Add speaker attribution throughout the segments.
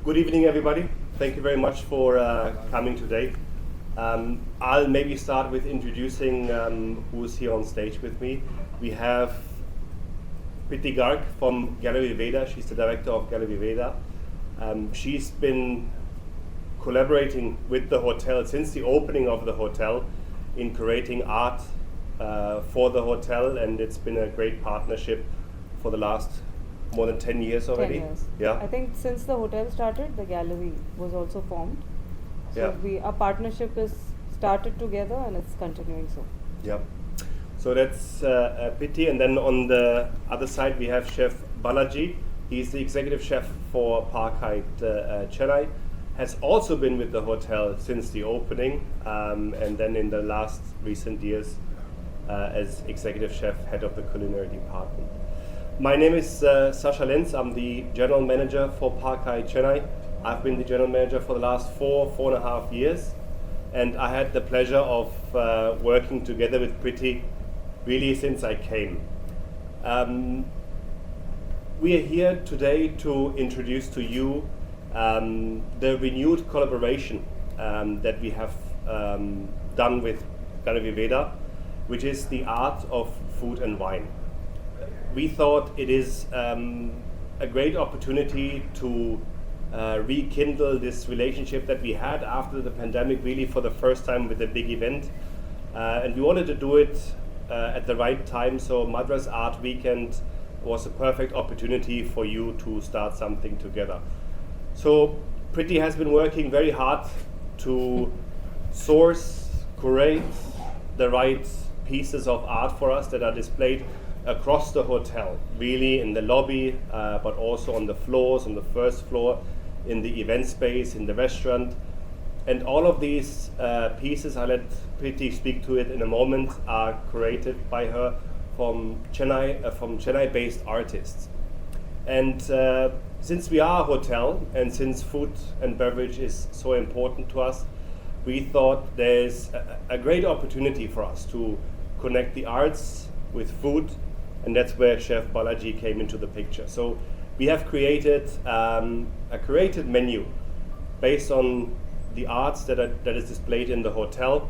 Speaker 1: Good evening, everybody. Thank you very much for coming today. I'll maybe start with introducing who's here on stage with me. We have Ms.Preeti Garg from Gallery Veda. She's the director of Gallery Veda. She's been collaborating with the hotel since the opening of the hotel in creating art for the hotel, and it's been a great partnership for the last more than 10 years already.
Speaker 2: 10 years.
Speaker 1: Yeah.
Speaker 2: I think since the hotel started, the gallery was also formed. So our partnership is started together and it's continuing so.
Speaker 1: Yeah. So that's Preeti, and then on the other side we have Chef Balaji. He's the executive chef for Park Hyatt Chennai. Has also been with the hotel since the opening, and then in the last recent years as executive chef, head of the culinary department. My name is Sascha Lenz. I'm the general manager for Park Hyatt Chennai. I've been the general manager for the last four and a half years, and I had the pleasure of working together with Preeti really since I came. We are here today to introduce to you the renewed collaboration that we have done with Gallery Veda, which is the art of food and wine. We thought it is a great opportunity to rekindle this relationship that we had after the pandemic, really for the first time with a big event. And we wanted to do it at the right time, so Madras Art Weekend was a perfect opportunity for you to start something together. So Preeti has been working very hard to source, curate the right pieces of art for us that are displayed across the hotel, really in the lobby, but also on the floors, on the first floor, in the event space, in the restaurant. And all of these pieces, I'll let Preeti speak to it in a moment, are created by her from Chennai-based artists. And since we are a hotel, and since food and beverage is so important to us, we thought there's a great opportunity for us to connect the arts with food, and that's where Chef Balaji came into the picture. So we have created a created menu based on the arts that is displayed in the hotel,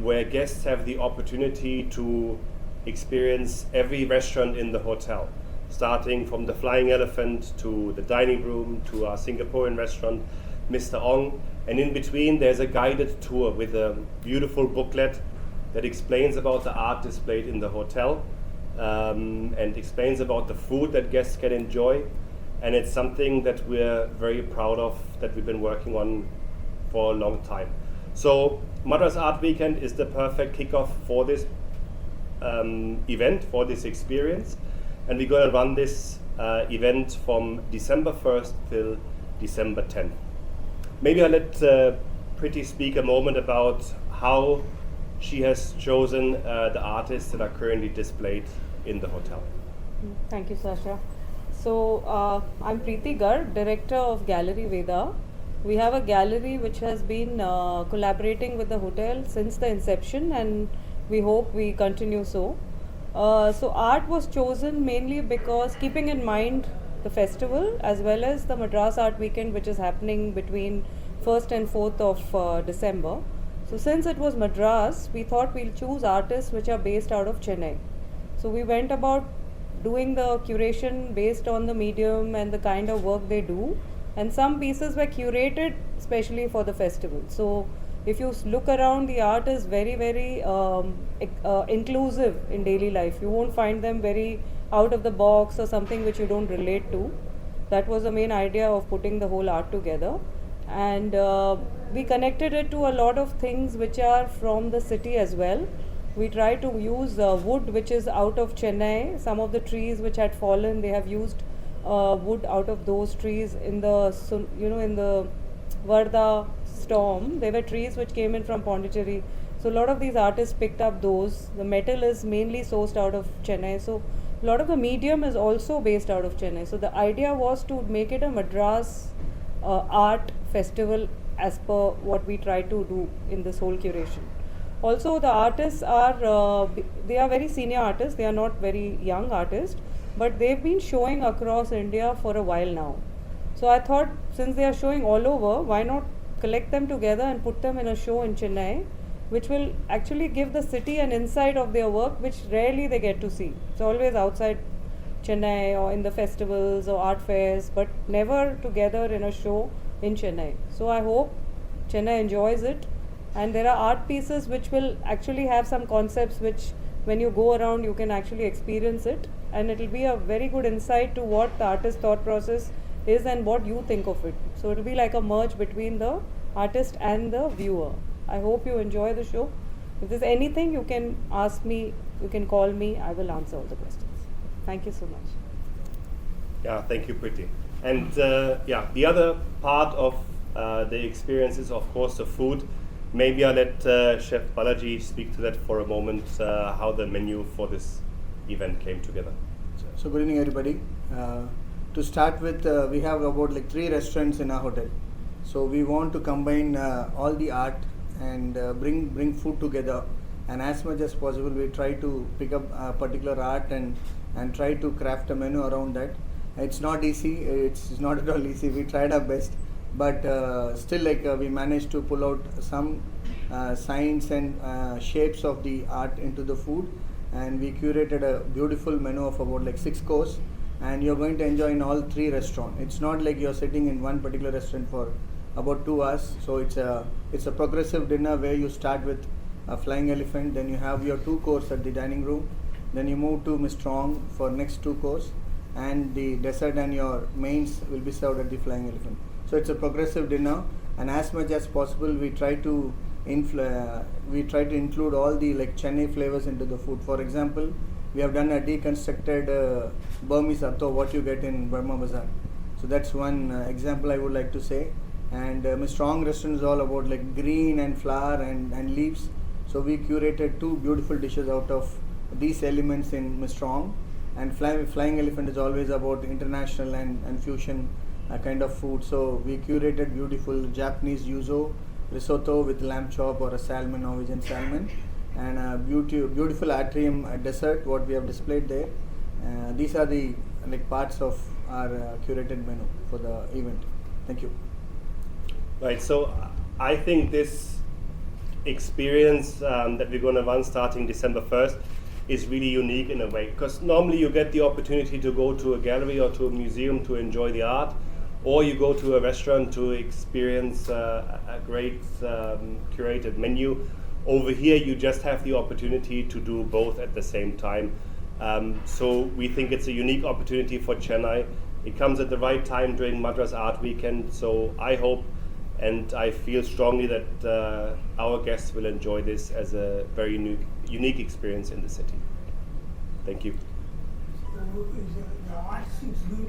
Speaker 1: where guests have the opportunity to experience every restaurant in the hotel, starting from the Flying Elephant to the dining room to our Singaporean restaurant, Mr. Ong. And in between there's a guided tour with a beautiful booklet that explains about the art displayed in the hotel, and explains about the food that guests can enjoy. And it's something that we're very proud of, that we've been working on for a long time. So Madras Art Weekend is the perfect kickoff for this event, for this experience. And we're going to run this event from December 1st till December 10th. Maybe I'll let Preeti speak a moment about how she has chosen the artists that are currently displayed in the hotel.
Speaker 2: Thank you, Sascha. So I'm Preeti Garg, director of Gallery Veda. We have a gallery which has been collaborating with the hotel since the inception, and we hope we continue so. So art was chosen mainly because, keeping in mind the festival as well as the Madras Art Weekend, which is happening between 1st and 4th of December. So since it was Madras, we thought we'll choose artists which are based out of Chennai. So we went about doing the curation based on the medium and the kind of work they do, and some pieces were curated especially for the festival. So if you look around, the art is very, very inclusive in daily life. You won't find them very out of the box or something which you don't relate to. That was the main idea of putting the whole art together. And we connected it to a lot of things which are from the city as well. We try to use wood which is out of Chennai. Some of the trees which had fallen, they have used wood out of those trees in the in the Varda storm. There were trees which came in from Pondicherry. So a lot of these artists picked up those. The metal is mainly sourced out of Chennai. So a lot of the medium is also based out of Chennai. So the idea was to make it a Madras art festival as per what we try to do in this whole curation. Also, the artists are, they are very senior artists, they are not very young artists, but they've been showing across India for a while now. So I thought, since they are showing all over, why not collect them together and put them in a show in Chennai, which will actually give the city an insight of their work, which rarely they get to see. It's always outside Chennai or in the festivals or art fairs, but never together in a show in Chennai. So I hope Chennai enjoys it, and there are art pieces which will actually have some concepts which, when you go around, you can actually experience it, and it will be a very good insight to what the artist's thought process is and what you think of it. So it will be like a merge between the artist and the viewer. I hope you enjoy the show. If there's anything, you can ask me, you can call me, I will answer all the questions. Thank you so much.
Speaker 1: Yeah, thank you, Preeti. And the other part of the experience is, of course, the food. Maybe I'll let Chef Balaji speak to that for a moment, how the menu for this event came together.
Speaker 3: So good evening, everybody. To start with, we have about 3 restaurants in our hotel. So we want to combine all the art and bring food together. And as much as possible, we try to pick up a particular art and try to craft a menu around that. It's not easy. It's not at all easy. We tried our best, but still, we managed to pull out some signs and shapes of the art into the food, and we curated a beautiful menu of about 6 course. And you're going to enjoy in all 3 restaurants. It's not like you're sitting in one particular restaurant for about 2 hours. So it's a progressive dinner where you start with a flying elephant, then you have your 2 course at the dining room, then you move to Mr. for next 2 course, and the dessert and your mains will be served at the flying elephant. So it's a progressive dinner, and as much as possible we try to include all the Chennai flavors into the food. For example, we have done a deconstructed Burmese atto, what you get in Burma Bazaar. So that's one example I would like to say. And Mr. restaurant is all about green and flower and leaves. So we curated 2 beautiful dishes out of these elements in Mr. And flying elephant is always about international and fusion kind of food. So we curated beautiful Japanese yuzu risotto with lamb chop or a salmon, Norwegian salmon, and a beautiful atrium dessert what we have displayed there. These are the parts of our curated menu for the event. Thank you.
Speaker 1: Right, so I think this experience that we're going to run starting December 1st is really unique in a way, because normally you get the opportunity to go to a gallery or to a museum to enjoy the art, or you go to a restaurant to experience a great curated menu. Over here you just have the opportunity to do both at the same time. So we think it's a unique opportunity for Chennai. It comes at the right time during Madras Art Weekend, so I hope and I feel strongly that our guests will enjoy this as a very unique experience in the city. Thank you.
Speaker 4: So the art seems good.